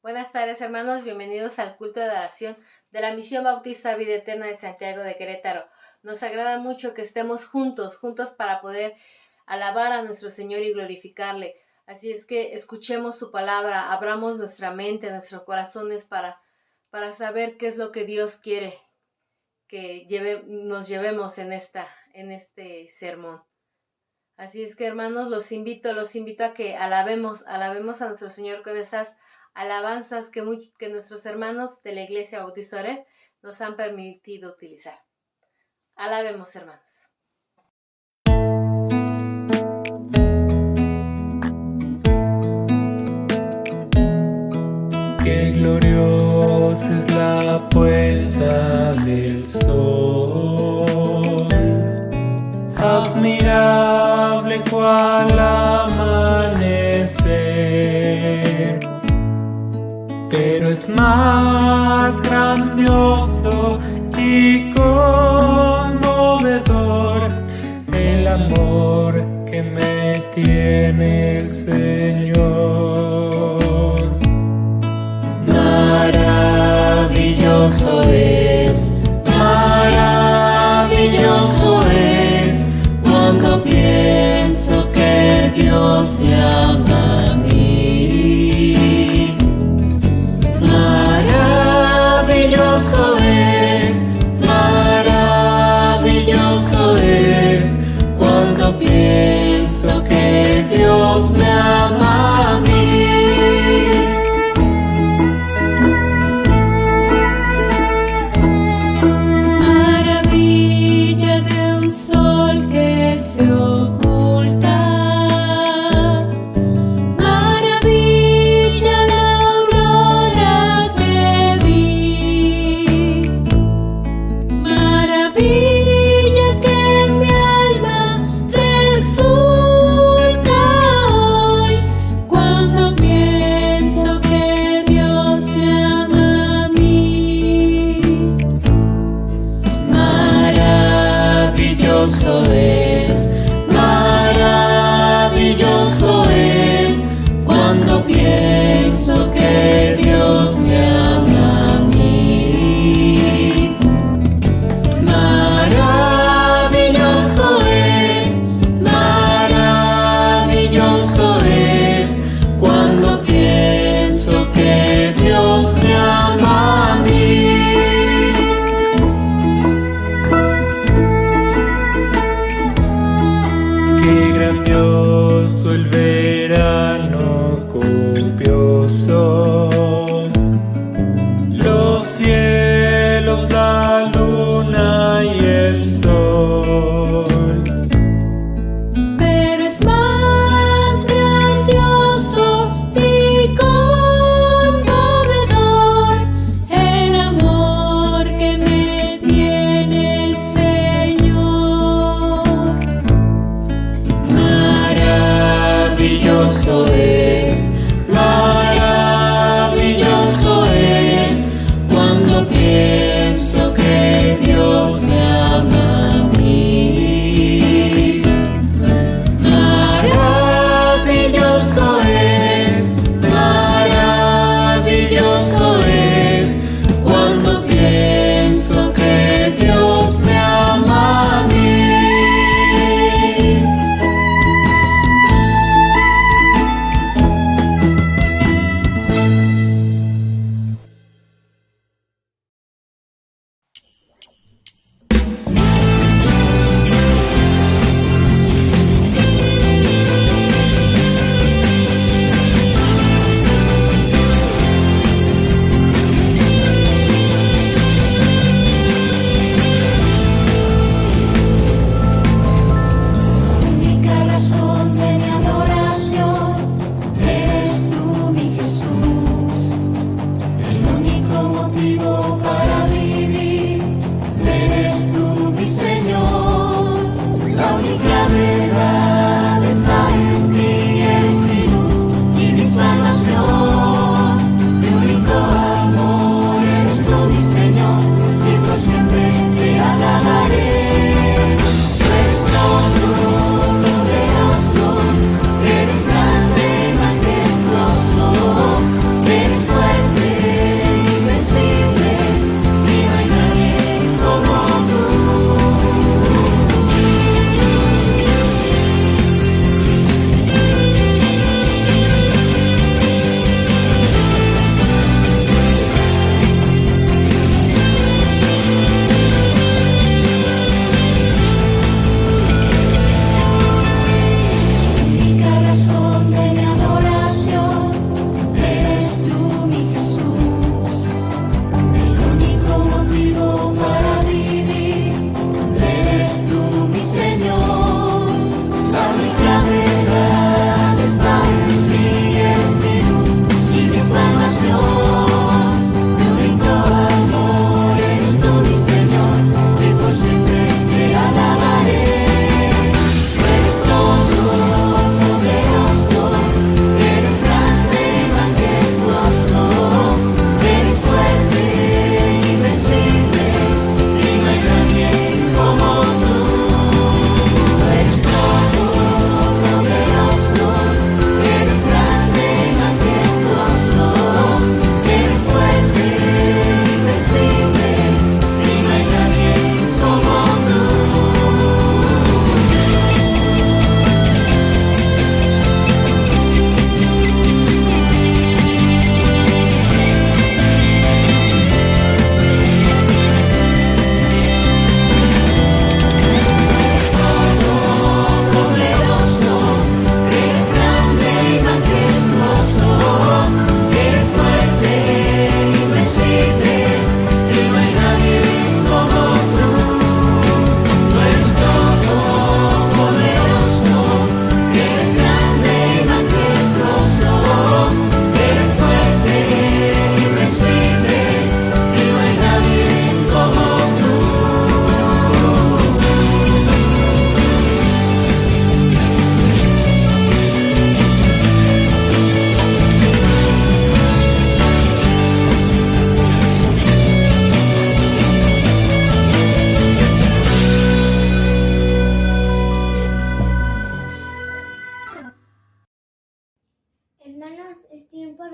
Buenas tardes, hermanos, bienvenidos al culto de oración de la Misión Bautista Vida Eterna de Santiago de Querétaro. Nos agrada mucho que estemos juntos para poder alabar a nuestro Señor y glorificarle. Así es que escuchemos su palabra, abramos nuestra mente, nuestros corazones para saber qué es lo que Dios quiere que nos llevemos en este sermón. Así es que, hermanos, los invito a que alabemos a nuestro Señor con esas alabanzas que nuestros hermanos de la Iglesia Bautista Oret nos han permitido utilizar. Alabemos, hermanos. Qué gloriosa es la puesta del sol, admirable cual amanecer, pero es más grandioso y conmovedor el amor que me tiene el Señor. Maravilloso es cuando pienso que Dios me ama a mí. Maravilloso es cuando pienso que Dios me ama.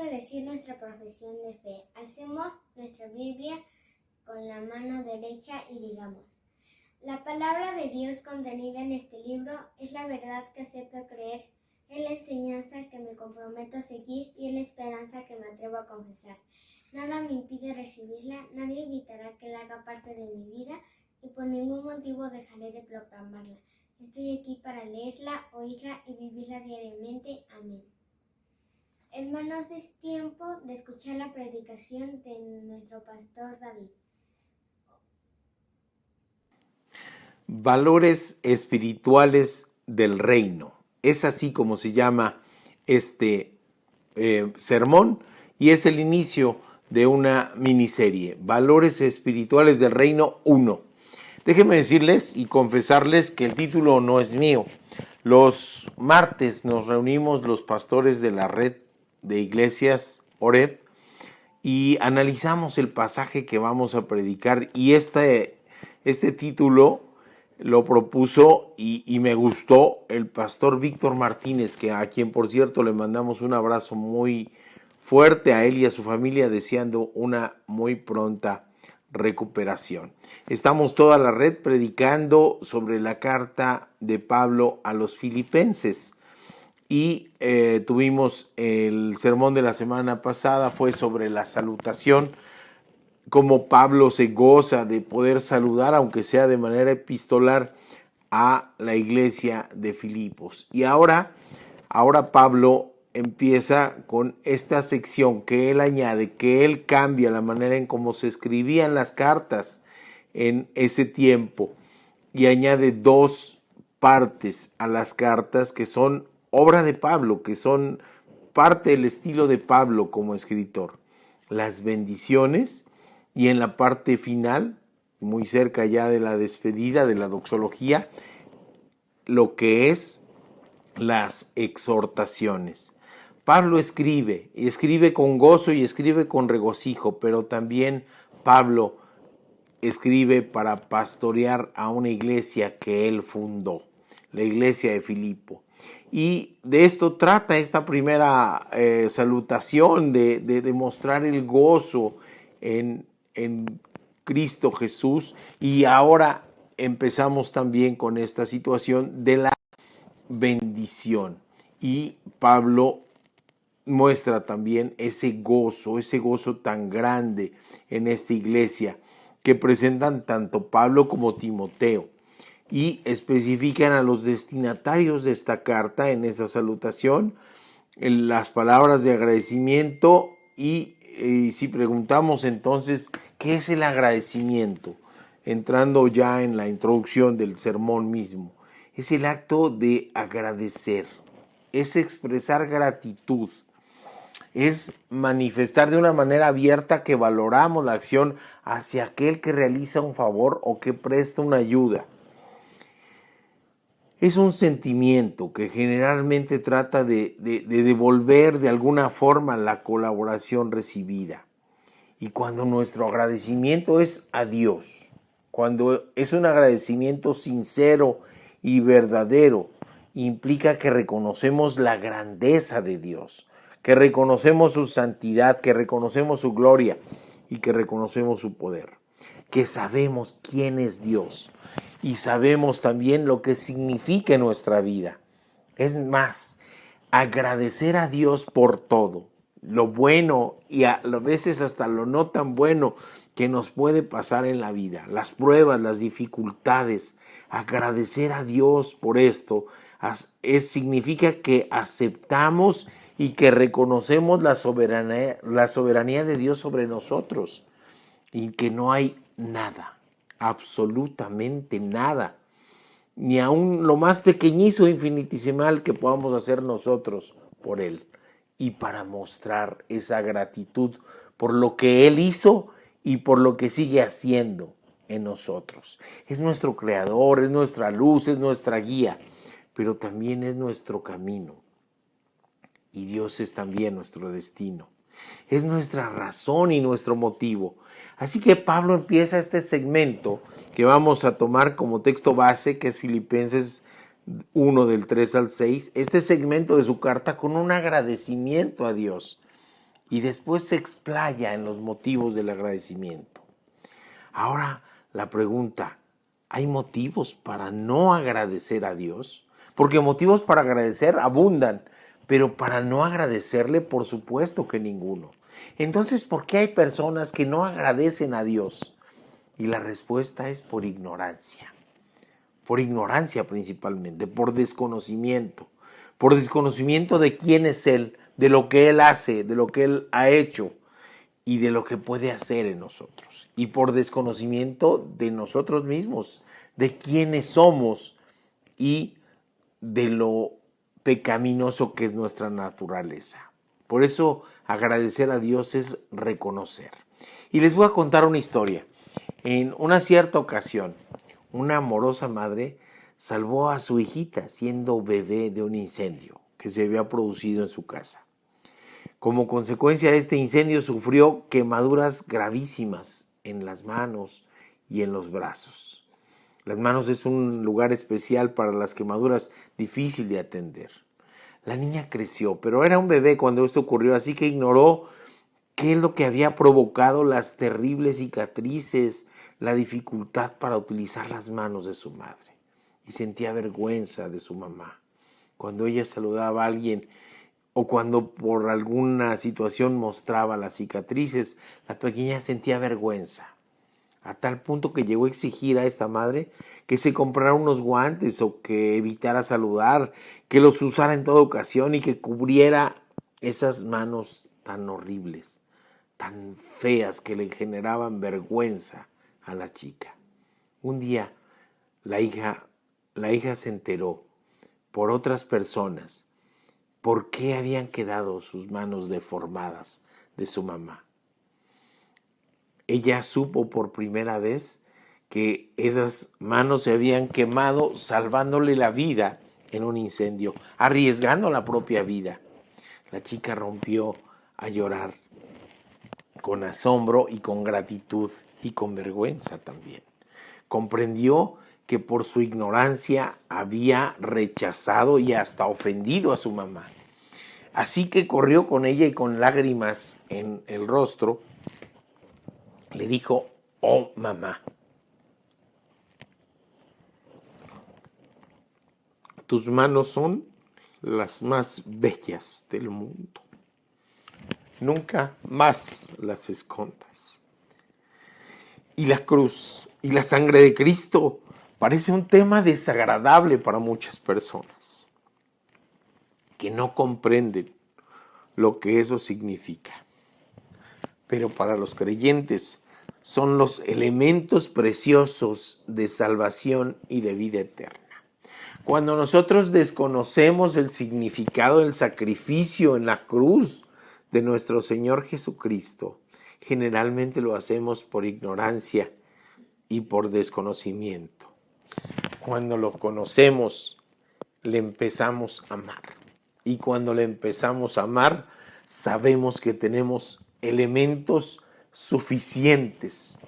de decir nuestra profesión de fe. Hacemos nuestra Biblia con la mano derecha y digamos: la palabra de Dios contenida en este libro es la verdad que acepto creer, es la enseñanza que me comprometo a seguir y es la esperanza que me atrevo a confesar. Nada me impide recibirla, nadie evitará que la haga parte de mi vida y por ningún motivo dejaré de proclamarla. Estoy aquí para leerla, oírla y vivirla diariamente. Amén. Hermanos, es tiempo de escuchar la predicación de nuestro pastor David. Valores espirituales del reino. Es así como se llama este sermón y es el inicio de una miniserie. Valores espirituales del reino 1. Déjenme decirles y confesarles que el título no es mío. Los martes nos reunimos los pastores de la red de iglesias Oreb y analizamos el pasaje que vamos a predicar y este título lo propuso y me gustó el pastor Víctor Martínez, a quien por cierto le mandamos un abrazo muy fuerte a él y a su familia, deseando una muy pronta recuperación. Estamos toda la red predicando sobre la carta de Pablo a los filipenses y tuvimos el sermón de la semana pasada, fue sobre la salutación, cómo Pablo se goza de poder saludar, aunque sea de manera epistolar, a la iglesia de Filipos. Y ahora Pablo empieza con esta sección que él añade, que él cambia la manera en cómo se escribían las cartas en ese tiempo y añade 2 partes a las cartas que son obra de Pablo, que son parte del estilo de Pablo como escritor. Las bendiciones y en la parte final, muy cerca ya de la despedida, de la doxología, lo que es las exhortaciones. Pablo escribe con gozo y escribe con regocijo, pero también Pablo escribe para pastorear a una iglesia que él fundó, la iglesia de Filipo. Y de esto trata esta primera salutación, de demostrar el gozo en Cristo Jesús. Y ahora empezamos también con esta situación de la bendición. Y Pablo muestra también ese gozo tan grande en esta iglesia que presentan tanto Pablo como Timoteo y especifican a los destinatarios de esta carta en esta salutación en las palabras de agradecimiento y si preguntamos entonces ¿qué es el agradecimiento? Entrando ya en la introducción del sermón mismo, es el acto de agradecer, es expresar gratitud, es manifestar de una manera abierta que valoramos la acción hacia aquel que realiza un favor o que presta una ayuda. Es un sentimiento que generalmente trata de devolver de alguna forma la colaboración recibida. Y cuando nuestro agradecimiento es a Dios, cuando es un agradecimiento sincero y verdadero, implica que reconocemos la grandeza de Dios, que reconocemos su santidad, que reconocemos su gloria y que reconocemos su poder, que sabemos quién es Dios y sabemos también lo que significa en nuestra vida. Es más, agradecer a Dios por todo, lo bueno y a veces hasta lo no tan bueno que nos puede pasar en la vida, las pruebas, las dificultades. Agradecer a Dios por esto significa que aceptamos y que reconocemos la soberanía de Dios sobre nosotros y que no hay nada, absolutamente nada, ni aun lo más pequeñizo e infinitesimal que podamos hacer nosotros por Él, y para mostrar esa gratitud por lo que Él hizo y por lo que sigue haciendo en nosotros. Es nuestro creador, es nuestra luz, es nuestra guía, pero también es nuestro camino. Y Dios es también nuestro destino. Es nuestra razón y nuestro motivo. Así que Pablo empieza este segmento que vamos a tomar como texto base, que es Filipenses 1 del 3 al 6, este segmento de su carta con un agradecimiento a Dios. y después se explaya en los motivos del agradecimiento. Ahora la pregunta, ¿hay motivos para no agradecer a Dios? Porque motivos para agradecer abundan, pero para no agradecerle, por supuesto que ninguno. Entonces, ¿por qué hay personas que no agradecen a Dios? Y la respuesta es por ignorancia principalmente, por desconocimiento de quién es Él, de lo que Él hace, de lo que Él ha hecho y de lo que puede hacer en nosotros. Y por desconocimiento de nosotros mismos, de quiénes somos y de lo pecaminoso que es nuestra naturaleza. Por eso agradecer a Dios es reconocer. Y les voy a contar una historia. En una cierta ocasión, una amorosa madre salvó a su hijita siendo bebé de un incendio que se había producido en su casa. Como consecuencia de este incendio sufrió quemaduras gravísimas en las manos y en los brazos. Las manos es un lugar especial para las quemaduras, difícil de atender. La niña creció, pero era un bebé cuando esto ocurrió, así que ignoró qué es lo que había provocado las terribles cicatrices, la dificultad para utilizar las manos de su madre. Y sentía vergüenza de su mamá. Cuando ella saludaba a alguien o cuando por alguna situación mostraba las cicatrices, la pequeña sentía vergüenza. A tal punto que llegó a exigir a esta madre que se comprara unos guantes o que evitara saludar, que los usara en toda ocasión y que cubriera esas manos tan horribles, tan feas que le generaban vergüenza a la chica. Un día la hija se enteró por otras personas por qué habían quedado sus manos deformadas de su mamá. Ella supo por primera vez que esas manos se habían quemado salvándole la vida en un incendio, arriesgando la propia vida. La chica rompió a llorar con asombro y con gratitud y con vergüenza también. Comprendió que por su ignorancia había rechazado y hasta ofendido a su mamá. Así que corrió con ella y con lágrimas en el rostro le dijo: oh mamá, tus manos son las más bellas del mundo. Nunca más las escondas. Y la cruz y la sangre de Cristo parece un tema desagradable para muchas personas que no comprenden lo que eso significa. Pero para los creyentes son los elementos preciosos de salvación y de vida eterna. Cuando nosotros desconocemos el significado del sacrificio en la cruz de nuestro Señor Jesucristo, generalmente lo hacemos por ignorancia y por desconocimiento. Cuando lo conocemos, le empezamos a amar. Y cuando le empezamos a amar, sabemos que tenemos elementos suficientes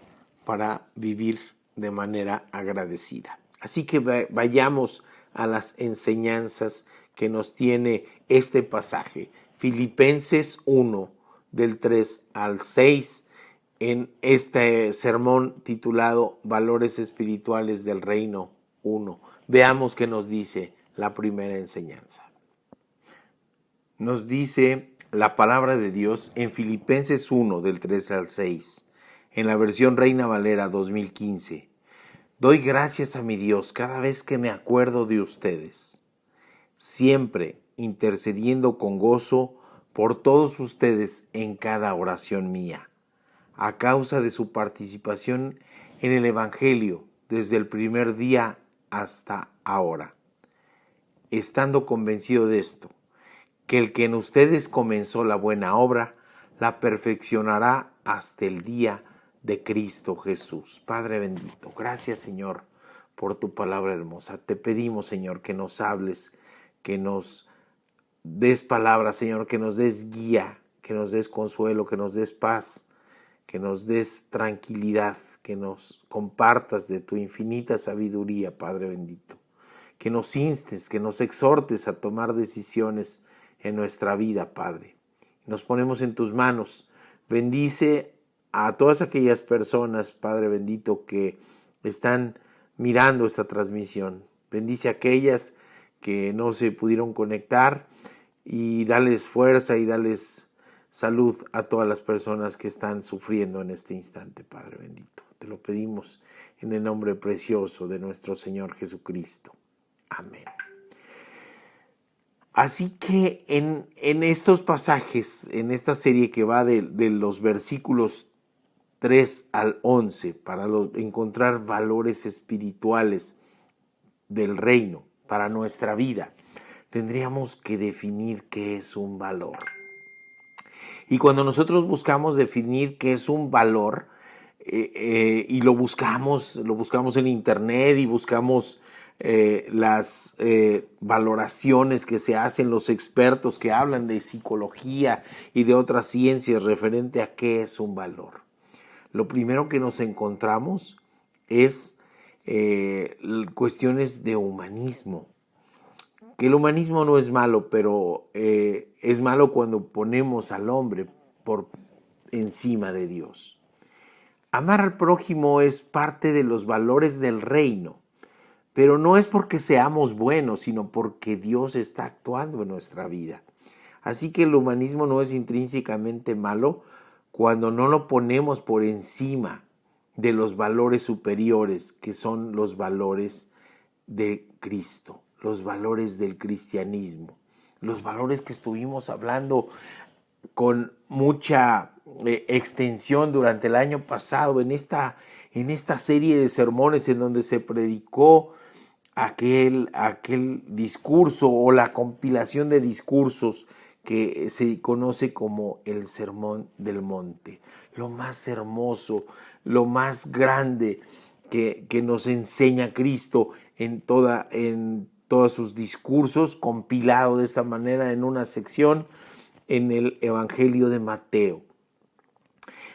para vivir de manera agradecida. Así que vayamos a las enseñanzas que nos tiene este pasaje. Filipenses 1, del 3 al 6, en este sermón titulado Valores Espirituales del Reino 1. Veamos qué nos dice la primera enseñanza. Nos dice la palabra de Dios en Filipenses 1, del 3 al 6, en la versión Reina Valera 2015. Doy gracias a mi Dios cada vez que me acuerdo de ustedes, siempre intercediendo con gozo por todos ustedes en cada oración mía, a causa de su participación en el Evangelio desde el primer día hasta ahora, estando convencido de esto, que el que en ustedes comenzó la buena obra, la perfeccionará hasta el día de Cristo Jesús. Padre bendito, gracias Señor por tu palabra hermosa. Te pedimos Señor que nos hables, que nos des palabras Señor, que nos des guía, que nos des consuelo, que nos des paz, que nos des tranquilidad, que nos compartas de tu infinita sabiduría, Padre bendito. Que nos instes, que nos exhortes a tomar decisiones en nuestra vida, Padre. nos ponemos en tus manos. Bendice a todas aquellas personas, Padre bendito, que están mirando esta transmisión. Bendice a aquellas que no se pudieron conectar y dales fuerza y dales salud a todas las personas que están sufriendo en este instante, Padre bendito. Te lo pedimos en el nombre precioso de nuestro Señor Jesucristo. Amén. Así que en estos pasajes, en esta serie que va de los versículos 3 al 11, para encontrar valores espirituales del reino para nuestra vida, tendríamos que definir qué es un valor. Y cuando nosotros buscamos definir qué es un valor, y lo buscamos en internet y buscamos las valoraciones que se hacen los expertos que hablan de psicología y de otras ciencias referente a qué es un valor. Lo primero que nos encontramos es cuestiones de humanismo. Que el humanismo no es malo, pero es malo cuando ponemos al hombre por encima de Dios. Amar al prójimo es parte de los valores del reino, pero no es porque seamos buenos, sino porque Dios está actuando en nuestra vida. Así que el humanismo no es intrínsecamente malo cuando no lo ponemos por encima de los valores superiores, que son los valores de Cristo, los valores del cristianismo, los valores que estuvimos hablando con mucha extensión durante el año pasado en esta serie de sermones en donde se predicó aquel discurso o la compilación de discursos que se conoce como el Sermón del Monte. Lo más hermoso, lo más grande que nos enseña Cristo en todos sus discursos, compilado de esta manera en una sección en el Evangelio de Mateo.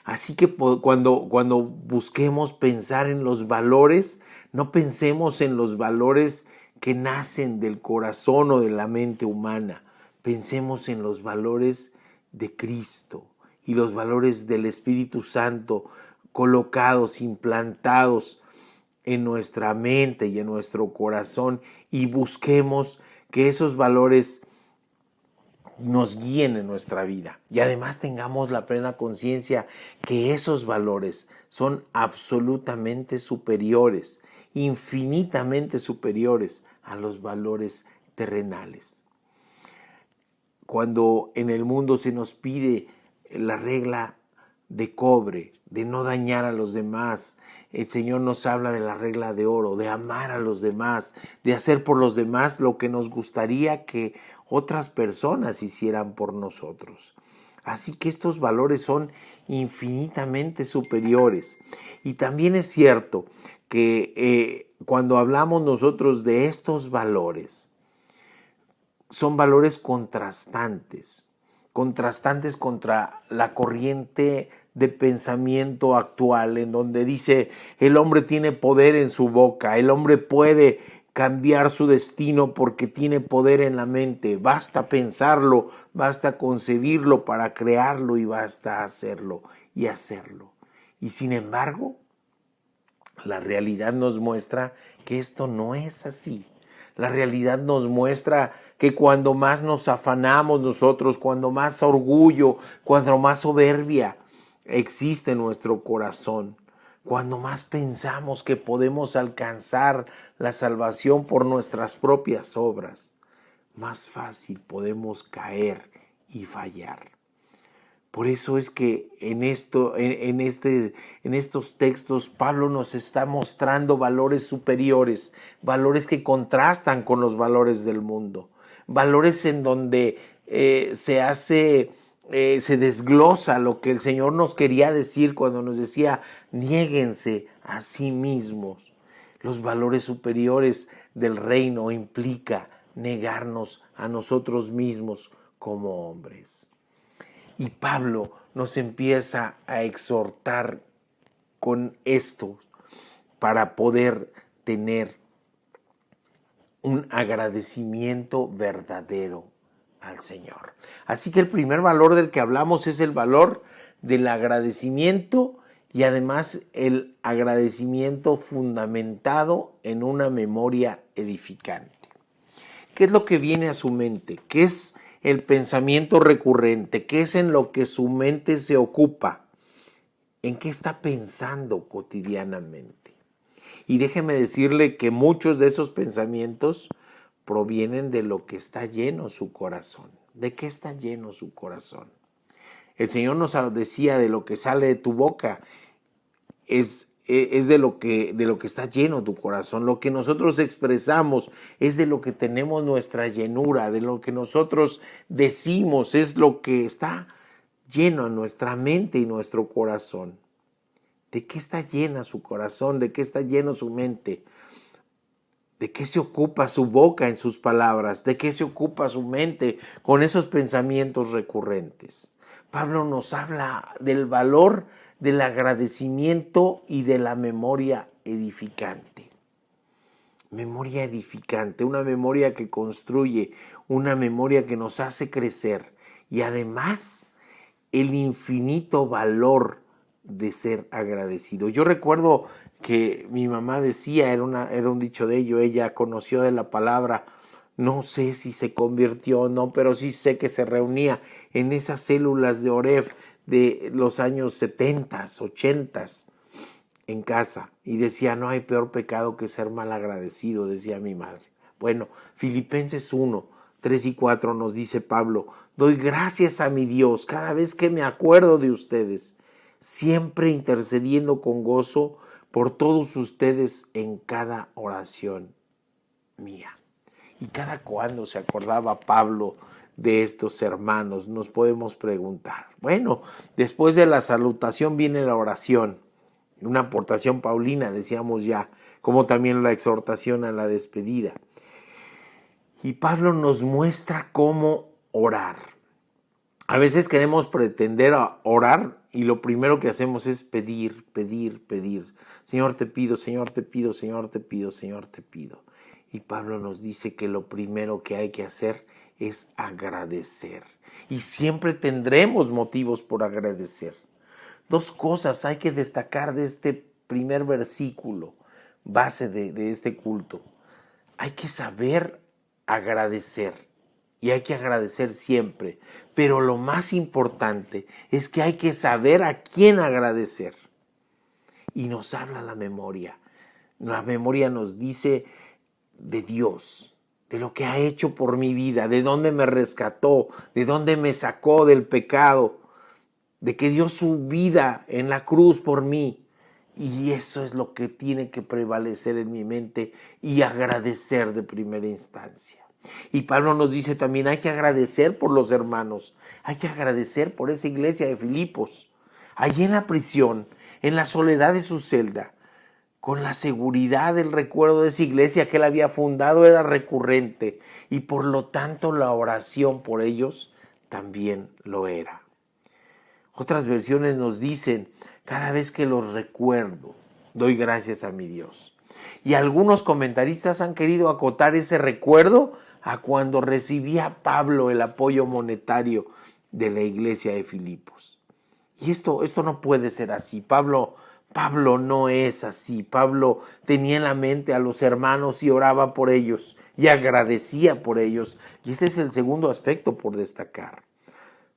Así que cuando busquemos pensar en los valores, no pensemos en los valores que nacen del corazón o de la mente humana. Pensemos en los valores de Cristo y los valores del Espíritu Santo colocados, implantados en nuestra mente y en nuestro corazón, y busquemos que esos valores nos guíen en nuestra vida. Y además tengamos la plena conciencia que esos valores son absolutamente superiores, infinitamente superiores a los valores terrenales. Cuando en el mundo se nos pide la regla de cobre, de no dañar a los demás, el Señor nos habla de la regla de oro, de amar a los demás, de hacer por los demás lo que nos gustaría que otras personas hicieran por nosotros. Así que estos valores son infinitamente superiores. Y también es cierto que cuando hablamos nosotros de estos valores, son valores contrastantes contra la corriente de pensamiento actual, en donde dice el hombre tiene poder en su boca, el hombre puede cambiar su destino porque tiene poder en la mente, basta pensarlo, basta concebirlo para crearlo y basta hacerlo y hacerlo. Y sin embargo, la realidad nos muestra que esto no es así. La realidad nos muestra que cuando más nos afanamos nosotros, cuando más orgullo, cuando más soberbia existe en nuestro corazón, cuando más pensamos que podemos alcanzar la salvación por nuestras propias obras, más fácil podemos caer y fallar. Por eso es que en estos textos Pablo nos está mostrando valores superiores, valores que contrastan con los valores del mundo, valores en donde se desglosa lo que el Señor nos quería decir cuando nos decía, niéguense a sí mismos. Los valores superiores del reino implica negarnos a nosotros mismos como hombres. Y Pablo nos empieza a exhortar con esto para poder tener un agradecimiento verdadero al Señor. Así que el primer valor del que hablamos es el valor del agradecimiento y además el agradecimiento fundamentado en una memoria edificante. ¿Qué es lo que viene a su mente? ¿Qué es el pensamiento recurrente? ¿Qué es en lo que su mente se ocupa? ¿En qué está pensando cotidianamente? Y déjeme decirle que muchos de esos pensamientos provienen de lo que está lleno su corazón. ¿De qué está lleno su corazón? El Señor nos decía, de lo que sale de tu boca es de lo que está lleno tu corazón. Lo que nosotros expresamos es de lo que tenemos nuestra llenura, de lo que nosotros decimos es lo que está lleno en nuestra mente y nuestro corazón. ¿De qué está llena su corazón? ¿De qué está lleno su mente? ¿De qué se ocupa su boca en sus palabras? ¿De qué se ocupa su mente con esos pensamientos recurrentes? Pablo nos habla del valor del agradecimiento y de la memoria edificante. Memoria edificante, una memoria que construye, una memoria que nos hace crecer y además el infinito valor de ser agradecido. Yo recuerdo que mi mamá decía, era un dicho de ello, ella conoció de la palabra, no sé si se convirtió o no, pero sí sé que se reunía en esas células de Oreb de los años 70, 80 en casa y decía, no hay peor pecado que ser mal agradecido, decía mi madre. Bueno, Filipenses 1, 3 y 4 nos dice Pablo, doy gracias a mi Dios cada vez que me acuerdo de ustedes, siempre intercediendo con gozo por todos ustedes en cada oración mía. ¿Y cada cuándo se acordaba Pablo de estos hermanos? Nos podemos preguntar. Bueno, después de la salutación viene la oración, una aportación paulina, decíamos ya, como también la exhortación a la despedida. Y Pablo nos muestra cómo orar. A veces queremos pretender orar y lo primero que hacemos es pedir. Señor, te pido, Señor, te pido, Señor, te pido, Señor, te pido. Y Pablo nos dice que lo primero que hay que hacer es agradecer. Y siempre tendremos motivos por agradecer. Dos cosas hay que destacar de este primer versículo, base de este culto. Hay que saber agradecer. Y hay que agradecer siempre. Pero lo más importante es que hay que saber a quién agradecer. Y nos habla la memoria. La memoria nos dice de Dios, de lo que ha hecho por mi vida, de dónde me rescató, de dónde me sacó del pecado, de que dio su vida en la cruz por mí. Y eso es lo que tiene que prevalecer en mi mente y agradecer de primera instancia. Y Pablo nos dice también, hay que agradecer por los hermanos, hay que agradecer por esa iglesia de Filipos, allí en la prisión, en la soledad de su celda, con la seguridad del recuerdo de esa iglesia que él había fundado era recurrente y por lo tanto la oración por ellos también lo era. Otras versiones nos dicen, cada vez que los recuerdo, doy gracias a mi Dios. Y algunos comentaristas han querido acotar ese recuerdo a cuando recibía Pablo el apoyo monetario de la iglesia de Filipos. Y esto no puede ser así. Pablo no es así. Pablo tenía en la mente a los hermanos y oraba por ellos y agradecía por ellos. Y este es el segundo aspecto por destacar.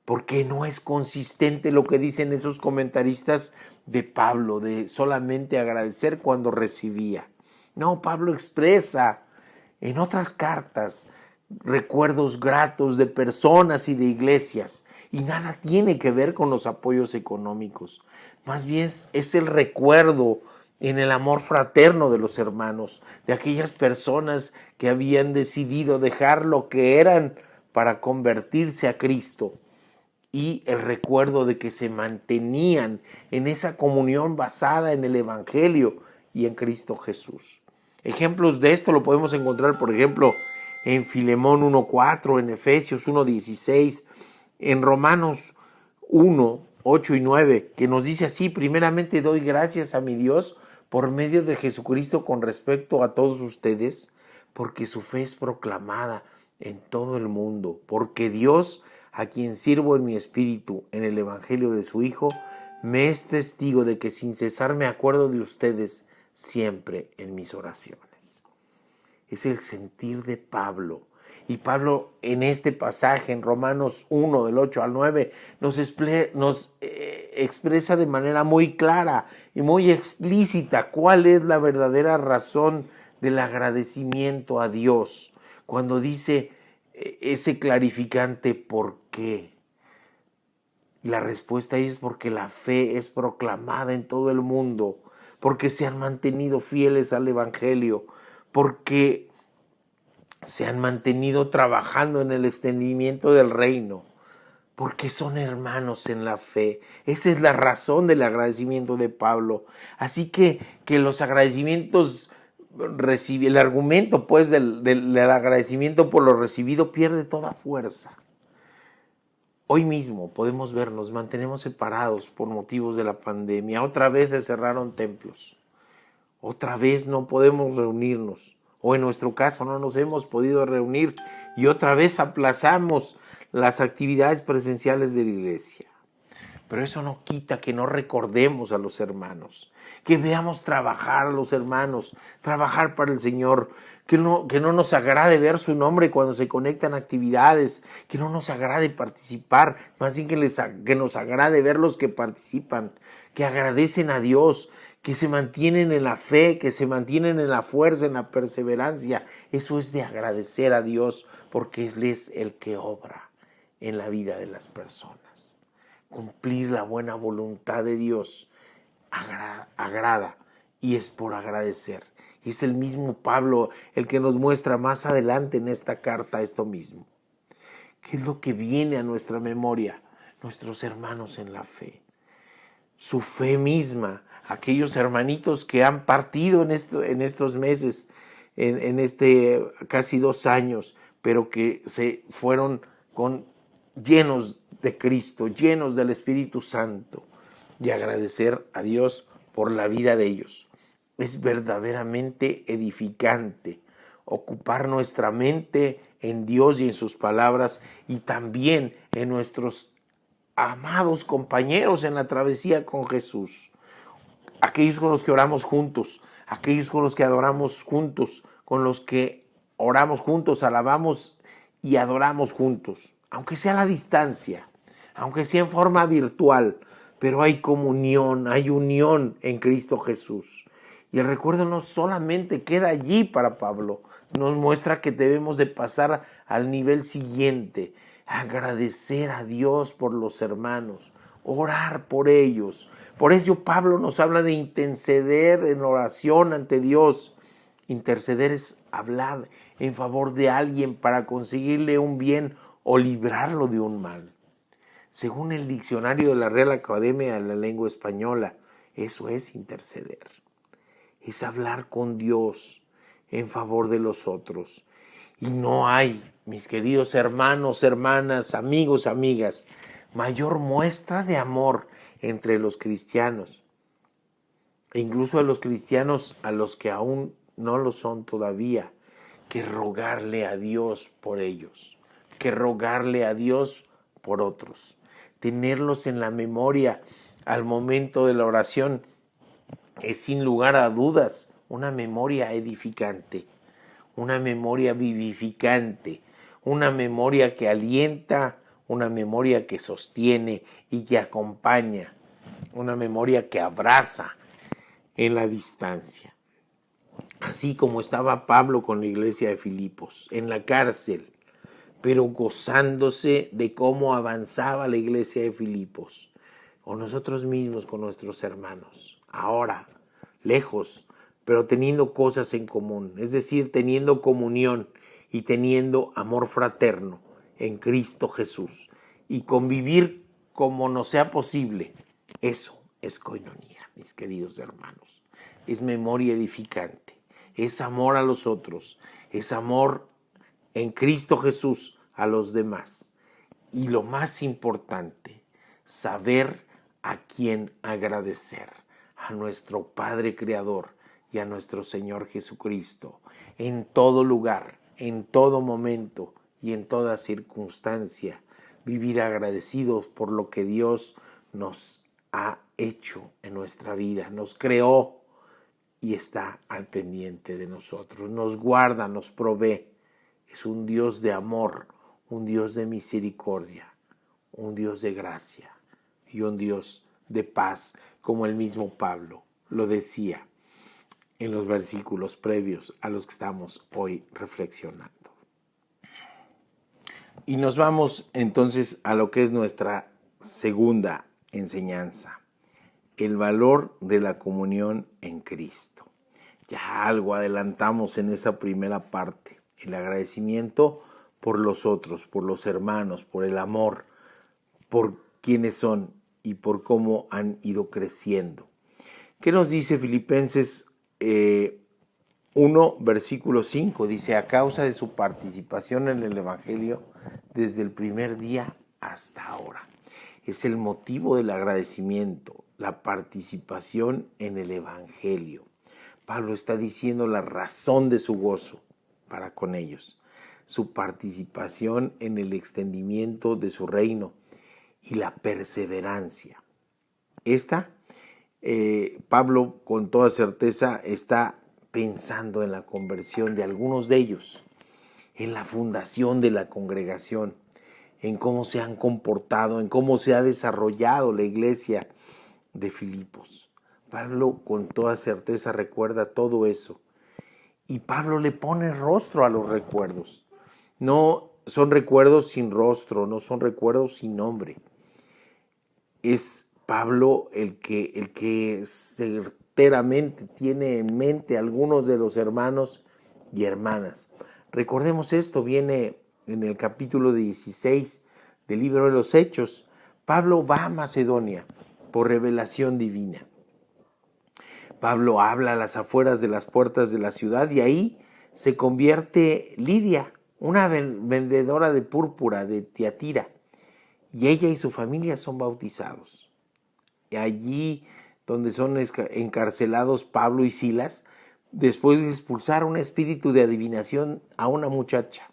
Porque no es consistente lo que dicen esos comentaristas de Pablo, de solamente agradecer cuando recibía. No, Pablo expresa en otras cartas recuerdos gratos de personas y de iglesias y nada tiene que ver con los apoyos económicos. Más bien es el recuerdo en el amor fraterno de los hermanos, de aquellas personas que habían decidido dejar lo que eran para convertirse a Cristo y el recuerdo de que se mantenían en esa comunión basada en el Evangelio y en Cristo Jesús. Ejemplos de esto lo podemos encontrar, por ejemplo, en Filemón 1:4, en Efesios 1:16, en Romanos 1:8 y 9, que nos dice así, primeramente doy gracias a mi Dios por medio de Jesucristo con respecto a todos ustedes, porque su fe es proclamada en todo el mundo, porque Dios, a quien sirvo en mi espíritu en el Evangelio de su Hijo, me es testigo de que sin cesar me acuerdo de ustedes siempre en mis oraciones. Es el sentir de Pablo. Y Pablo en este pasaje, en Romanos 1, del 8 al 9, nos expresa de manera muy clara y muy explícita cuál es la verdadera razón del agradecimiento a Dios. Cuando dice ese clarificante ¿por qué? La respuesta es porque la fe es proclamada en todo el mundo, porque se han mantenido fieles al Evangelio, porque se han mantenido trabajando en el extendimiento del reino, porque son hermanos en la fe. Esa es la razón del agradecimiento de Pablo. Así que los agradecimientos, el argumento pues del agradecimiento por lo recibido pierde toda fuerza. Hoy mismo podemos ver, nos mantenemos separados por motivos de la pandemia. Otra vez se cerraron templos. Otra vez no podemos reunirnos. O en nuestro caso no nos hemos podido reunir. Y otra vez aplazamos las actividades presenciales de la iglesia. Pero eso no quita que no recordemos a los hermanos. Que veamos trabajar a los hermanos. Trabajar para el Señor. Que no nos agrade ver su nombre cuando se conectan actividades, que no nos agrade participar, más bien que nos agrade ver los que participan, que agradecen a Dios, que se mantienen en la fe, que se mantienen en la fuerza, en la perseverancia. Eso es de agradecer a Dios, porque Él es el que obra en la vida de las personas. Cumplir la buena voluntad de Dios agrada y es por agradecer. Y es el mismo Pablo el que nos muestra más adelante en esta carta esto mismo. ¿Qué es lo que viene a nuestra memoria? Nuestros hermanos en la fe. Su fe misma. Aquellos hermanitos que han partido en estos meses, en casi 2 años, pero que se fueron llenos de Cristo, llenos del Espíritu Santo. Y agradecer a Dios por la vida de ellos. Es verdaderamente edificante ocupar nuestra mente en Dios y en sus palabras y también en nuestros amados compañeros en la travesía con Jesús. Aquellos con los que oramos juntos, aquellos con los que adoramos juntos, con los que oramos juntos, alabamos y adoramos juntos. Aunque sea a la distancia, aunque sea en forma virtual, pero hay comunión, hay unión en Cristo Jesús. Y el recuerdo no solamente queda allí para Pablo, nos muestra que debemos de pasar al nivel siguiente, agradecer a Dios por los hermanos, orar por ellos. Por ello Pablo nos habla de interceder en oración ante Dios. Interceder es hablar en favor de alguien para conseguirle un bien o librarlo de un mal. Según el diccionario de la Real Academia de la Lengua Española, eso es interceder. Es hablar con Dios en favor de los otros. Y no hay, mis queridos hermanos, hermanas, amigos, amigas, mayor muestra de amor entre los cristianos, e incluso a los cristianos a los que aún no lo son todavía, que rogarle a Dios por ellos, que rogarle a Dios por otros, tenerlos en la memoria al momento de la oración. Es sin lugar a dudas una memoria edificante, una memoria vivificante, una memoria que alienta, una memoria que sostiene y que acompaña, una memoria que abraza en la distancia. Así como estaba Pablo con la iglesia de Filipos, en la cárcel, pero gozándose de cómo avanzaba la iglesia de Filipos, o nosotros mismos con nuestros hermanos, ahora, lejos, pero teniendo cosas en común, es decir, teniendo comunión y teniendo amor fraterno en Cristo Jesús, y convivir como nos sea posible. Eso es coinonía, mis queridos hermanos. Es memoria edificante, es amor a los otros, es amor en Cristo Jesús a los demás. Y lo más importante, saber a quién agradecer, a nuestro Padre Creador y a nuestro Señor Jesucristo, en todo lugar, en todo momento y en toda circunstancia vivir agradecidos por lo que Dios nos ha hecho en nuestra vida. Nos creó y está al pendiente de nosotros. Nos guarda, nos provee. Es un Dios de amor, un Dios de misericordia, un Dios de gracia y un Dios de paz, como el mismo Pablo lo decía en los versículos previos a los que estamos hoy reflexionando. Y nos vamos entonces a lo que es nuestra segunda enseñanza, el valor de la comunión en Cristo. Ya algo adelantamos en esa primera parte, el agradecimiento por los otros, por los hermanos, por el amor, por quienes son y por cómo han ido creciendo. ¿Qué nos dice Filipenses 1, versículo 5? Dice, a causa de su participación en el Evangelio desde el primer día hasta ahora. Es el motivo del agradecimiento, la participación en el Evangelio. Pablo está diciendo la razón de su gozo para con ellos, su participación en el extendimiento de su reino y la perseverancia. Pablo con toda certeza está pensando en la conversión de algunos de ellos, en la fundación de la congregación, en cómo se han comportado, en cómo se ha desarrollado la iglesia de Filipos. Pablo con toda certeza recuerda todo eso. Y Pablo le pone rostro a los recuerdos. No son recuerdos sin rostro, no son recuerdos sin nombre. Es Pablo el que certeramente tiene en mente a algunos de los hermanos y hermanas. Recordemos esto, viene en el capítulo 16 del libro de los Hechos. Pablo va a Macedonia por revelación divina. Pablo habla a las afueras de las puertas de la ciudad y ahí se convierte Lidia, una vendedora de púrpura de Tiatira, y ella y su familia son bautizados. Y allí donde son encarcelados Pablo y Silas, después de expulsar un espíritu de adivinación a una muchacha.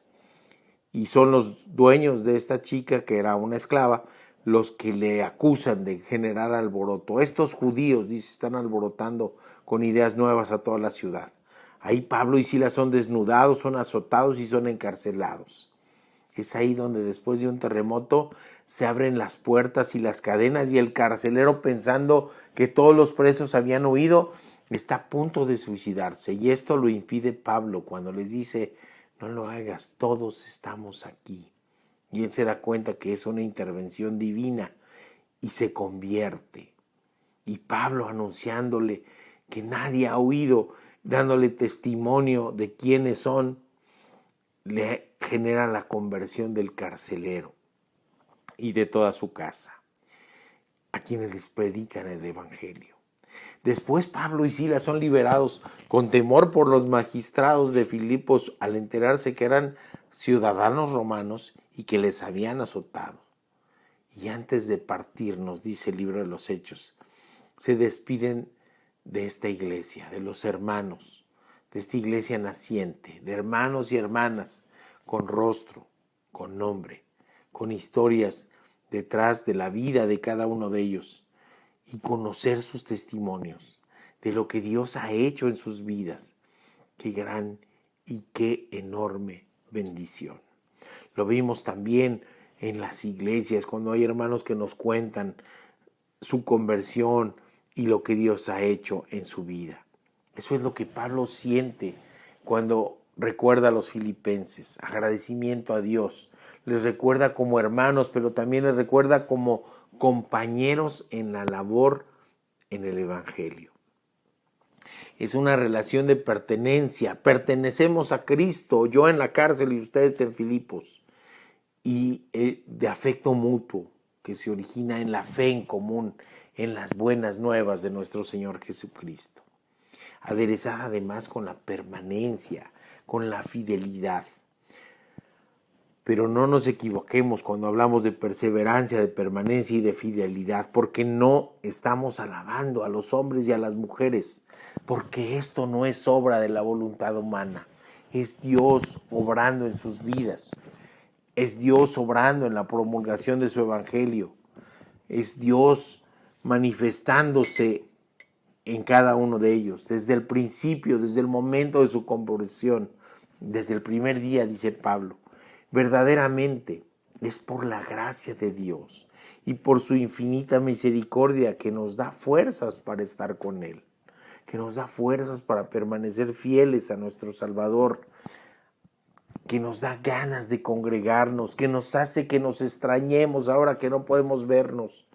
Y son los dueños de esta chica, que era una esclava, los que le acusan de generar alboroto. Estos judíos, dice, están alborotando con ideas nuevas a toda la ciudad. Ahí Pablo y Silas son desnudados, son azotados y son encarcelados. Es ahí donde después de un terremoto se abren las puertas y las cadenas y el carcelero, pensando que todos los presos habían huido, está a punto de suicidarse. Y esto lo impide Pablo cuando les dice, no lo hagas, todos estamos aquí. Y él se da cuenta que es una intervención divina y se convierte. Y Pablo, anunciándole que nadie ha huido, dándole testimonio de quiénes son, le genera la conversión del carcelero y de toda su casa, a quienes les predican el Evangelio. Después Pablo y Silas son liberados con temor por los magistrados de Filipos al enterarse que eran ciudadanos romanos y que les habían azotado. Y antes de partir, nos dice el libro de los Hechos, se despiden de esta iglesia, de los hermanos, de esta iglesia naciente, de hermanos y hermanas con rostro, con nombre, con historias detrás de la vida de cada uno de ellos y conocer sus testimonios de lo que Dios ha hecho en sus vidas. Qué gran y qué enorme bendición. Lo vimos también en las iglesias, cuando hay hermanos que nos cuentan su conversión y lo que Dios ha hecho en su vida. Eso es lo que Pablo siente cuando recuerda a los filipenses, agradecimiento a Dios. Les recuerda como hermanos, pero también les recuerda como compañeros en la labor en el Evangelio. Es una relación de pertenencia. Pertenecemos a Cristo, yo en la cárcel y ustedes en Filipos. Y de afecto mutuo que se origina en la fe en común, en las buenas nuevas de nuestro Señor Jesucristo. Aderezada además con la permanencia, con la fidelidad. Pero no nos equivoquemos cuando hablamos de perseverancia, de permanencia y de fidelidad, porque no estamos alabando a los hombres y a las mujeres, porque esto no es obra de la voluntad humana, es Dios obrando en sus vidas. Es Dios obrando en la promulgación de su evangelio. Es Dios manifestándose en cada uno de ellos, desde el principio, desde el momento de su conversión, desde el primer día, dice Pablo. Verdaderamente es por la gracia de Dios y por su infinita misericordia que nos da fuerzas para estar con Él, que nos da fuerzas para permanecer fieles a nuestro Salvador, que nos da ganas de congregarnos, que nos hace que nos extrañemos ahora que no podemos vernos,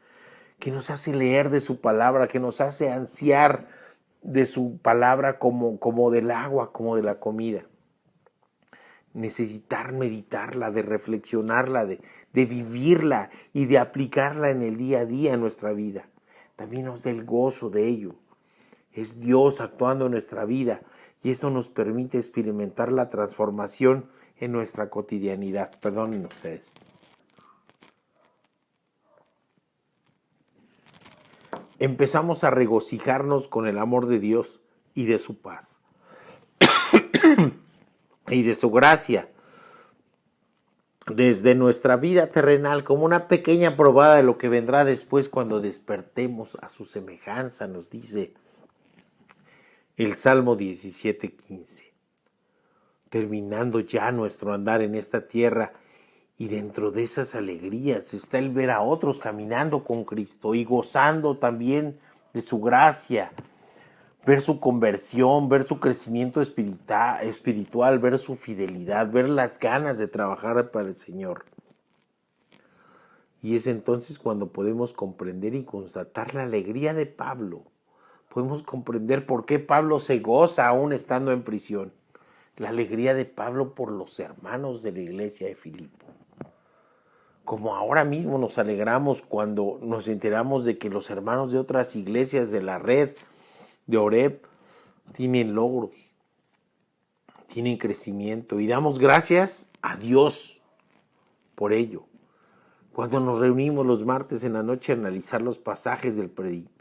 que nos hace leer de su palabra, que nos hace ansiar de su palabra como del agua, como de la comida. Necesitar meditarla, de reflexionarla, de vivirla y de aplicarla en el día a día en nuestra vida. También nos da el gozo de ello. Es Dios actuando en nuestra vida y esto nos permite experimentar la transformación en nuestra cotidianidad. Perdonen ustedes. Empezamos a regocijarnos con el amor de Dios y de su paz y de su gracia desde nuestra vida terrenal como una pequeña probada de lo que vendrá después cuando despertemos a su semejanza, nos dice el Salmo 17:15. Terminando ya nuestro andar en esta tierra, y dentro de esas alegrías está el ver a otros caminando con Cristo y gozando también de su gracia, ver su conversión, ver su crecimiento espiritual, ver su fidelidad, ver las ganas de trabajar para el Señor. Y es entonces cuando podemos comprender y constatar la alegría de Pablo. Podemos comprender por qué Pablo se goza aún estando en prisión. La alegría de Pablo por los hermanos de la iglesia de Filipo. Como ahora mismo nos alegramos cuando nos enteramos de que los hermanos de otras iglesias de la red de Oreb tienen logros, tienen crecimiento y damos gracias a Dios por ello. Cuando nos reunimos los martes en la noche a analizar los pasajes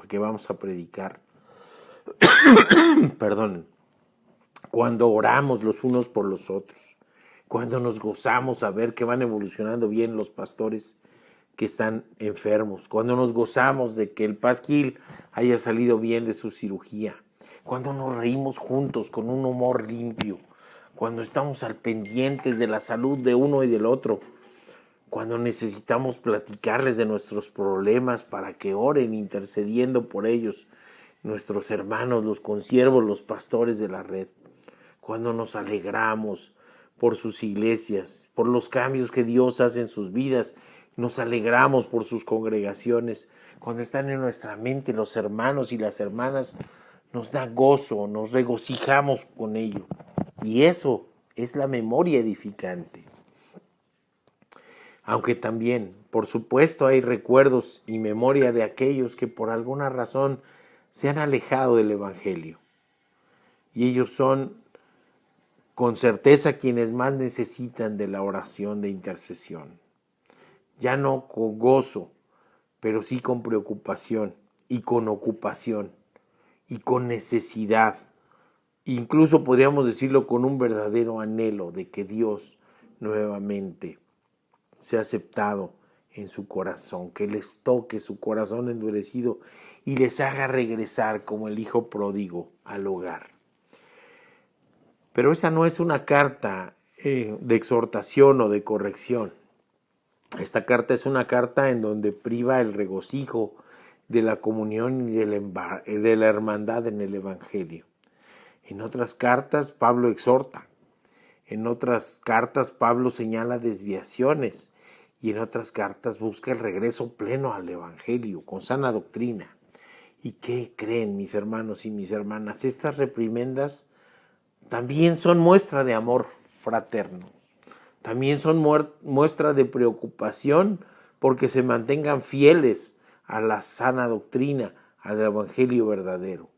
que vamos a predicar, perdón, cuando oramos los unos por los otros, cuando nos gozamos a ver que van evolucionando bien los pastores que están enfermos, cuando nos gozamos de que el pasquil haya salido bien de su cirugía, cuando nos reímos juntos con un humor limpio, cuando estamos al pendientes de la salud de uno y del otro, cuando necesitamos platicarles de nuestros problemas para que oren intercediendo por ellos, nuestros hermanos, los consiervos, los pastores de la red, cuando nos alegramos por sus iglesias, por los cambios que Dios hace en sus vidas, nos alegramos por sus congregaciones, cuando están en nuestra mente los hermanos y las hermanas, nos da gozo, nos regocijamos con ello. Y eso es la memoria edificante. Aunque también, por supuesto, hay recuerdos y memoria de aquellos que por alguna razón se han alejado del Evangelio. Y ellos son con certeza quienes más necesitan de la oración de intercesión. Ya no con gozo, pero sí con preocupación y con ocupación y con necesidad. Incluso podríamos decirlo con un verdadero anhelo de que Dios nuevamente sea aceptado en su corazón, que les toque su corazón endurecido y les haga regresar como el hijo pródigo al hogar. Pero esta no es una carta de exhortación o de corrección. Esta carta es una carta en donde priva el regocijo de la comunión y de la hermandad en el Evangelio. En otras cartas Pablo exhorta, en otras cartas Pablo señala desviaciones y en otras cartas busca el regreso pleno al Evangelio con sana doctrina. ¿Y qué creen, mis hermanos y mis hermanas? Estas reprimendas también son muestra de amor fraterno. También son muestra de preocupación porque se mantengan fieles a la sana doctrina, al Evangelio verdadero.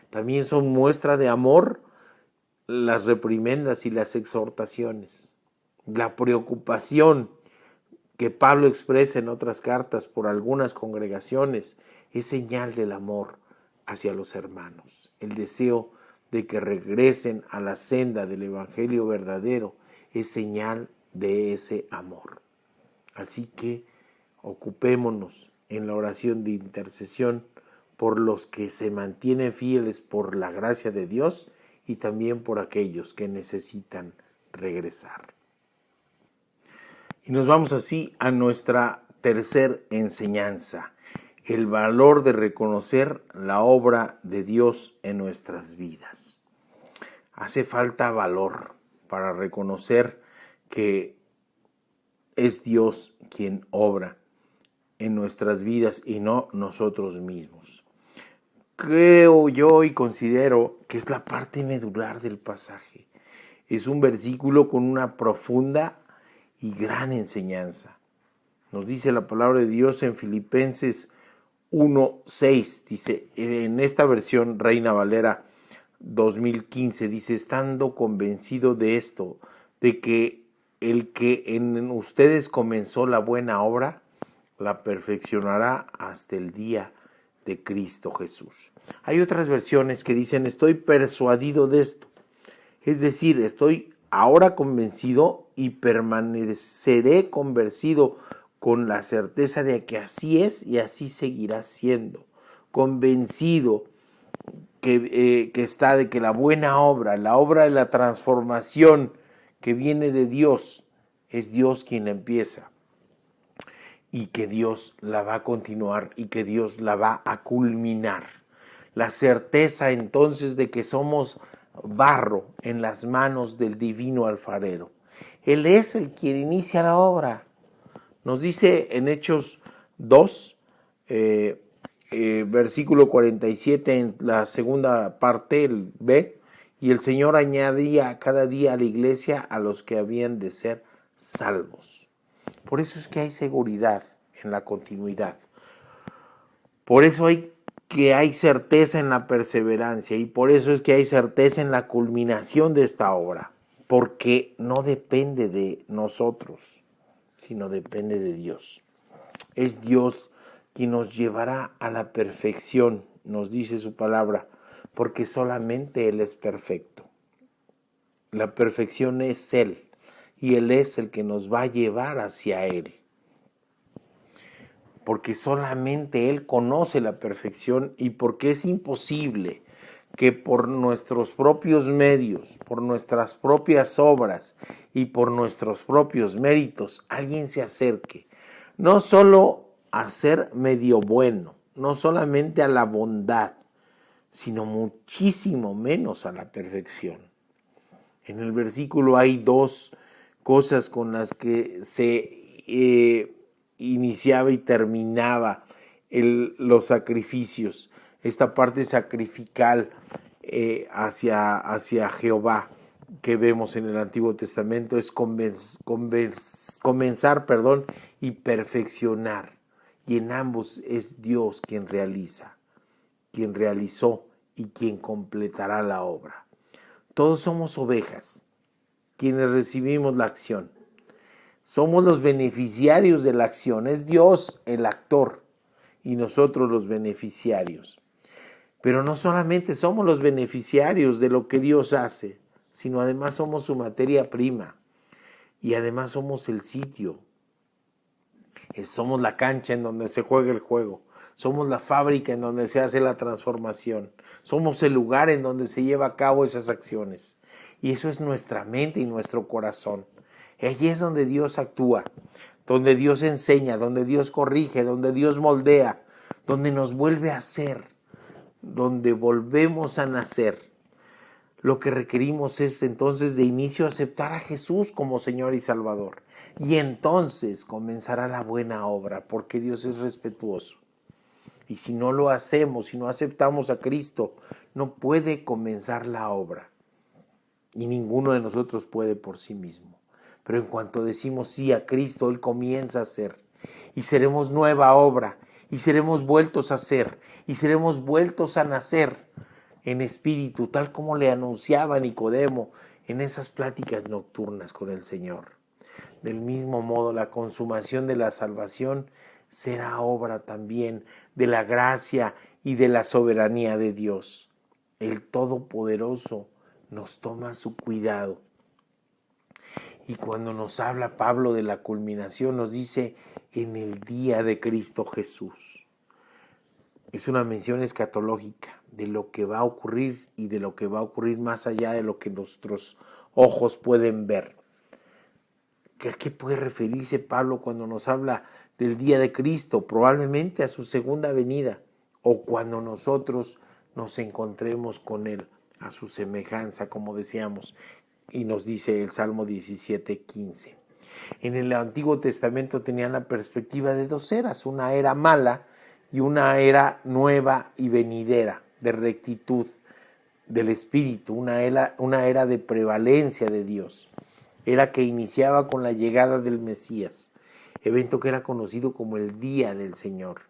También son muestra de amor las reprimendas y las exhortaciones. La preocupación que Pablo expresa en otras cartas por algunas congregaciones es señal del amor hacia los hermanos. El deseo de que regresen a la senda del Evangelio verdadero es señal de ese amor. Así que ocupémonos en la oración de intercesión por los que se mantienen fieles por la gracia de Dios y también por aquellos que necesitan regresar. Y nos vamos así a nuestra tercer enseñanza, el valor de reconocer la obra de Dios en nuestras vidas. Hace falta valor para reconocer que es Dios quien obra en nuestras vidas y no nosotros mismos. Creo yo y considero que es la parte medular del pasaje. Es un versículo con una profunda y gran enseñanza. Nos dice la palabra de Dios en Filipenses 1:6, dice, en esta versión Reina Valera 2015, dice, estando convencido de esto, de que el que en ustedes comenzó la buena obra, la perfeccionará hasta el día de Cristo Jesús. Hay otras versiones que dicen, estoy persuadido de esto, es decir, estoy ahora convencido y permaneceré convencido con la certeza de que así es y así seguirá siendo. Convencido que está de que la buena obra, la obra de la transformación que viene de Dios, es Dios quien la empieza y que Dios la va a continuar y que Dios la va a culminar. La certeza entonces de que somos barro en las manos del divino alfarero. Él es el quien inicia la obra. Nos dice en Hechos 2, versículo 47, en la segunda parte, el B, y el Señor añadía cada día a la iglesia a los que habían de ser salvos. Por eso es que hay seguridad en la continuidad. Por eso hay certeza en la perseverancia y por eso es que hay certeza en la culminación de esta obra, porque no depende de nosotros, sino depende de Dios. Es Dios quien nos llevará a la perfección, nos dice su palabra, porque solamente Él es perfecto. La perfección es Él y Él es el que nos va a llevar hacia Él. Porque solamente Él conoce la perfección y porque es imposible que por nuestros propios medios, por nuestras propias obras y por nuestros propios méritos, alguien se acerque, no solo a ser medio bueno, no solamente a la bondad, sino muchísimo menos a la perfección. En el versículo hay dos cosas con las que se iniciaba y terminaba los sacrificios. Esta parte sacrificial hacia Jehová que vemos en el Antiguo Testamento es comenzar y perfeccionar. Y en ambos es Dios quien realiza, quien realizó y quien completará la obra. Todos somos ovejas, quienes recibimos la acción. Somos los beneficiarios de la acción. Es Dios el actor y nosotros los beneficiarios. Pero no solamente somos los beneficiarios de lo que Dios hace, sino además somos su materia prima y además somos el sitio. Somos la cancha en donde se juega el juego. Somos la fábrica en donde se hace la transformación. Somos el lugar en donde se lleva a cabo esas acciones. Y eso es nuestra mente y nuestro corazón. Allí es donde Dios actúa, donde Dios enseña, donde Dios corrige, donde Dios moldea, donde nos vuelve a ser, donde volvemos a nacer. Lo que requerimos es entonces de inicio aceptar a Jesús como Señor y Salvador. Y entonces comenzará la buena obra, porque Dios es respetuoso. Y si no lo hacemos, si no aceptamos a Cristo, no puede comenzar la obra. Y ninguno de nosotros puede por sí mismo. Pero en cuanto decimos sí a Cristo, Él comienza a hacer. Y seremos nueva obra. Y seremos vueltos a ser. Y seremos vueltos a nacer en espíritu, tal como le anunciaba Nicodemo en esas pláticas nocturnas con el Señor. Del mismo modo, la consumación de la salvación será obra también de la gracia y de la soberanía de Dios. El Todopoderoso nos toma su cuidado. Y cuando nos habla Pablo de la culminación, nos dice en el día de Cristo Jesús. Es una mención escatológica de lo que va a ocurrir y de lo que va a ocurrir más allá de lo que nuestros ojos pueden ver. ¿A qué puede referirse Pablo cuando nos habla del día de Cristo? Probablemente a su segunda venida o cuando nosotros nos encontremos con Él a su semejanza, como decíamos, y nos dice el Salmo 17:15. En el Antiguo Testamento tenían la perspectiva de dos eras, una era mala y una era nueva y venidera, de rectitud del Espíritu, una era de prevalencia de Dios. Era que iniciaba con la llegada del Mesías, evento que era conocido como el Día del Señor.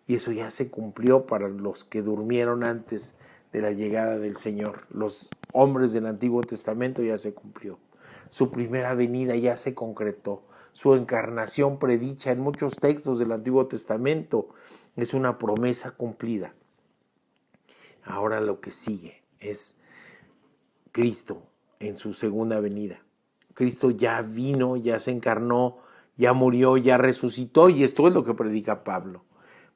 Y eso ya se cumplió para los que durmieron antes de la llegada del Señor. Los hombres del Antiguo Testamento ya se cumplió. Su primera venida ya se concretó. Su encarnación predicha en muchos textos del Antiguo Testamento es una promesa cumplida. Ahora lo que sigue es Cristo en su segunda venida. Cristo ya vino, ya se encarnó, ya murió, ya resucitó, y esto es lo que predica Pablo.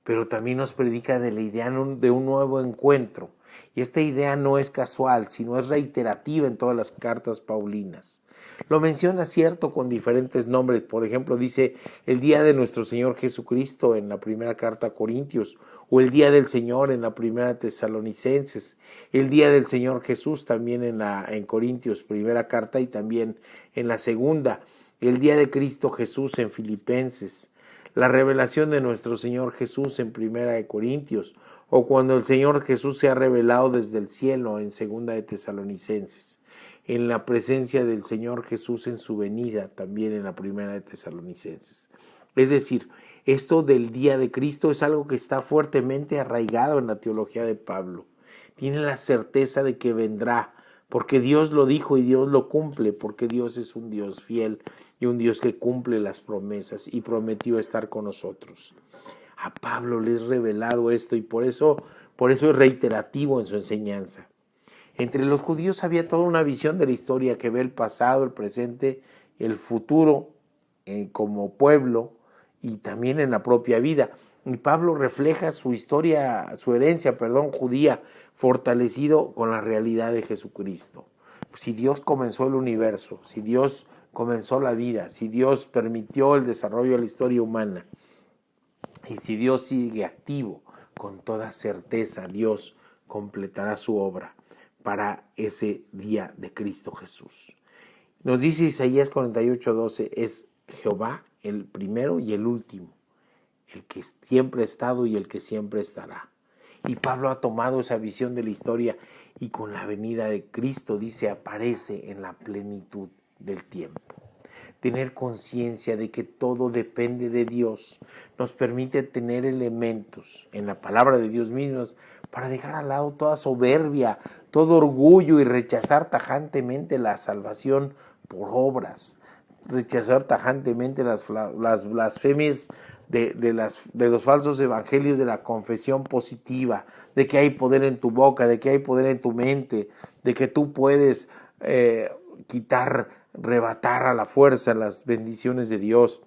Pero también nos predica de la idea de un nuevo encuentro. Y esta idea no es casual, sino es reiterativa en todas las cartas paulinas. Lo menciona, cierto, con diferentes nombres. Por ejemplo, dice el día de nuestro Señor Jesucristo en la primera carta a Corintios, o el día del Señor en la primera Tesalonicenses, el día del Señor Jesús también en Corintios, primera carta, y también en la segunda, el día de Cristo Jesús en Filipenses, la revelación de nuestro Señor Jesús en primera de Corintios, o cuando el Señor Jesús se ha revelado desde el cielo en segunda de Tesalonicenses, en la presencia del Señor Jesús en su venida también en la primera de Tesalonicenses. Es decir, esto del día de Cristo es algo que está fuertemente arraigado en la teología de Pablo. Tiene la certeza de que vendrá, porque Dios lo dijo y Dios lo cumple, porque Dios es un Dios fiel y un Dios que cumple las promesas y prometió estar con nosotros. A Pablo le es revelado esto y por eso es reiterativo en su enseñanza. Entre los judíos había toda una visión de la historia que ve el pasado, el presente, el futuro como pueblo y también en la propia vida. Y Pablo refleja su herencia judía, fortalecido con la realidad de Jesucristo. Si Dios comenzó el universo, si Dios comenzó la vida, si Dios permitió el desarrollo de la historia humana, y si Dios sigue activo, con toda certeza Dios completará su obra para ese día de Cristo Jesús. Nos dice Isaías 48:12, es Jehová el primero y el último, el que siempre ha estado y el que siempre estará. Y Pablo ha tomado esa visión de la historia y con la venida de Cristo, dice, aparece en la plenitud del tiempo. Tener conciencia de que todo depende de Dios nos permite tener elementos en la palabra de Dios mismos para dejar al lado toda soberbia, todo orgullo y rechazar tajantemente la salvación por obras, rechazar tajantemente las blasfemias de los falsos evangelios de la confesión positiva, de que hay poder en tu boca, de que hay poder en tu mente, de que tú puedes arrebatar a la fuerza las bendiciones de Dios.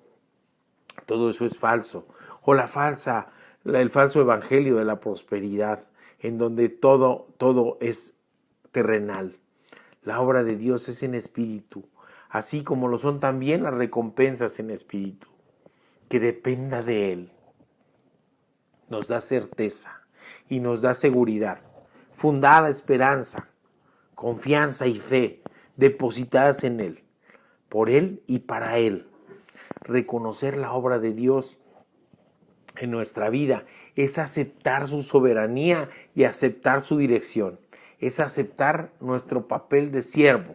Todo eso es falso. O el falso evangelio de la prosperidad, en donde todo es terrenal. La obra de Dios es en espíritu, así como lo son también las recompensas en espíritu. Que dependa de Él nos da certeza y nos da seguridad, fundada esperanza, confianza y fe depositadas en Él, por Él y para Él. Reconocer la obra de Dios en nuestra vida es aceptar su soberanía y aceptar su dirección. Es aceptar nuestro papel de siervo,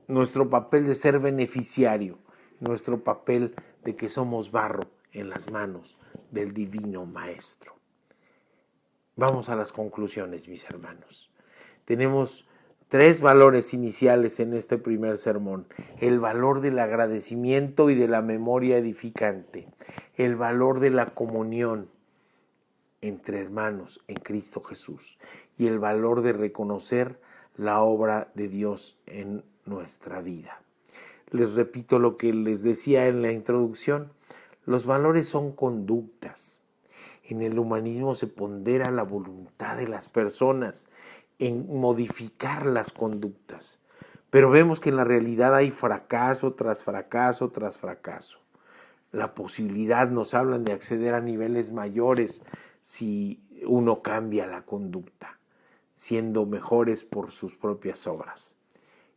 nuestro papel de ser beneficiario, nuestro papel de que somos barro en las manos del divino Maestro. Vamos a las conclusiones, mis hermanos. Tenemos 3 valores iniciales en este primer sermón. El valor del agradecimiento y de la memoria edificante. El valor de la comunión entre hermanos en Cristo Jesús. Y el valor de reconocer la obra de Dios en nuestra vida. les repito lo que les decía en la introducción, los valores son conductas. En el humanismo se pondera la voluntad de las personas en modificar las conductas. Pero vemos que en la realidad hay fracaso tras fracaso tras fracaso. La posibilidad nos hablan de acceder a niveles mayores si uno cambia la conducta, siendo mejores por sus propias obras.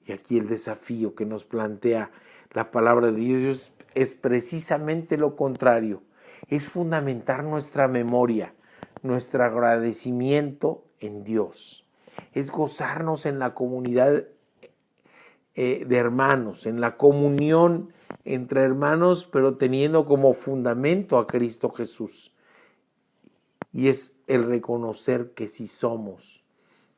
Y aquí el desafío que nos plantea la palabra de Dios es precisamente lo contrario. Es fundamentar nuestra memoria, nuestro agradecimiento en Dios. Es gozarnos en la comunidad de hermanos, en la comunión entre hermanos, pero teniendo como fundamento a Cristo Jesús. Y es el reconocer que si somos,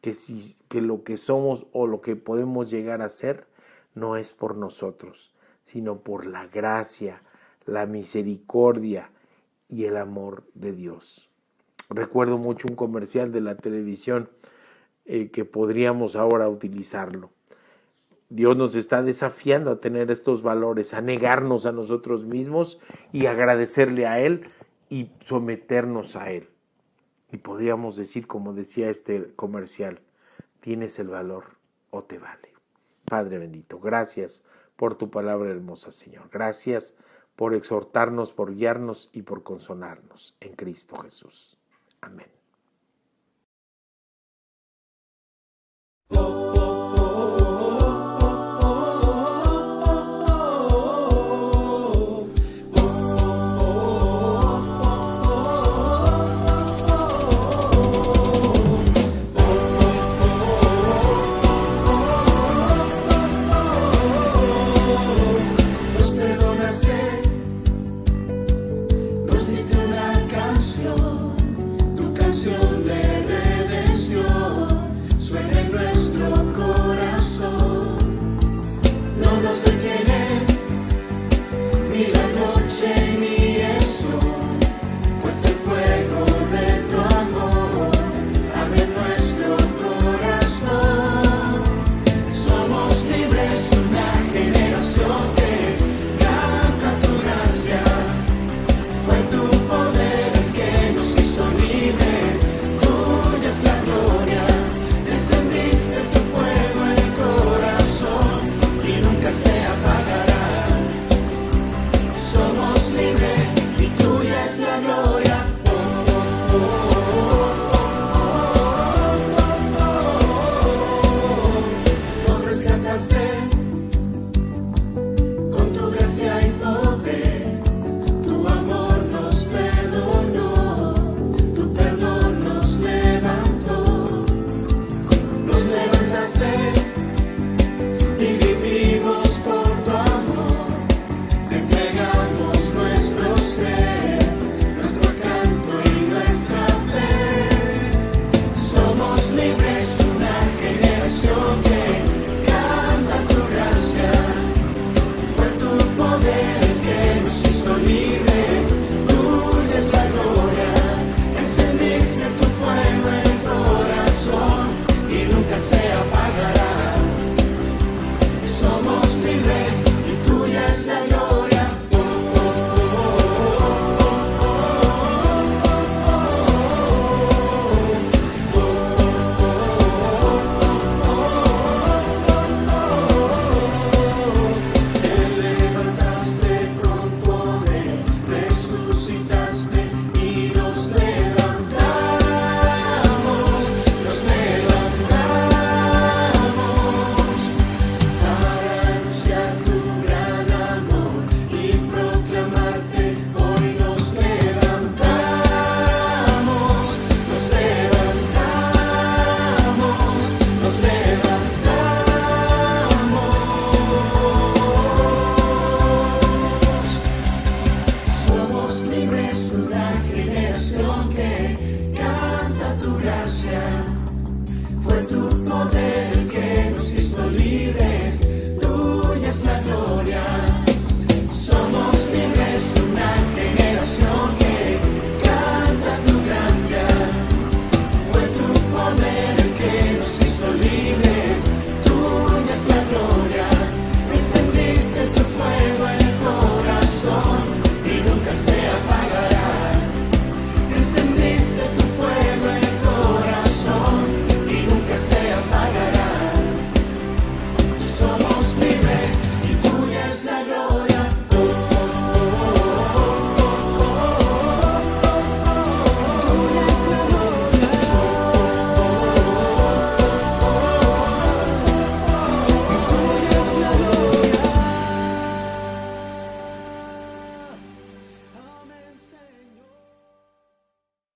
que lo que somos o lo que podemos llegar a ser no es por nosotros, sino por la gracia, la misericordia y el amor de Dios. Recuerdo mucho un comercial de la televisión que podríamos ahora utilizarlo. Dios nos está desafiando a tener estos valores, a negarnos a nosotros mismos y agradecerle a Él y someternos a Él. Y podríamos decir, como decía este comercial, ¿tienes el valor o te vale? Padre bendito, gracias por tu palabra hermosa, Señor. Gracias por exhortarnos, por guiarnos y por consolarnos en Cristo Jesús. Amén.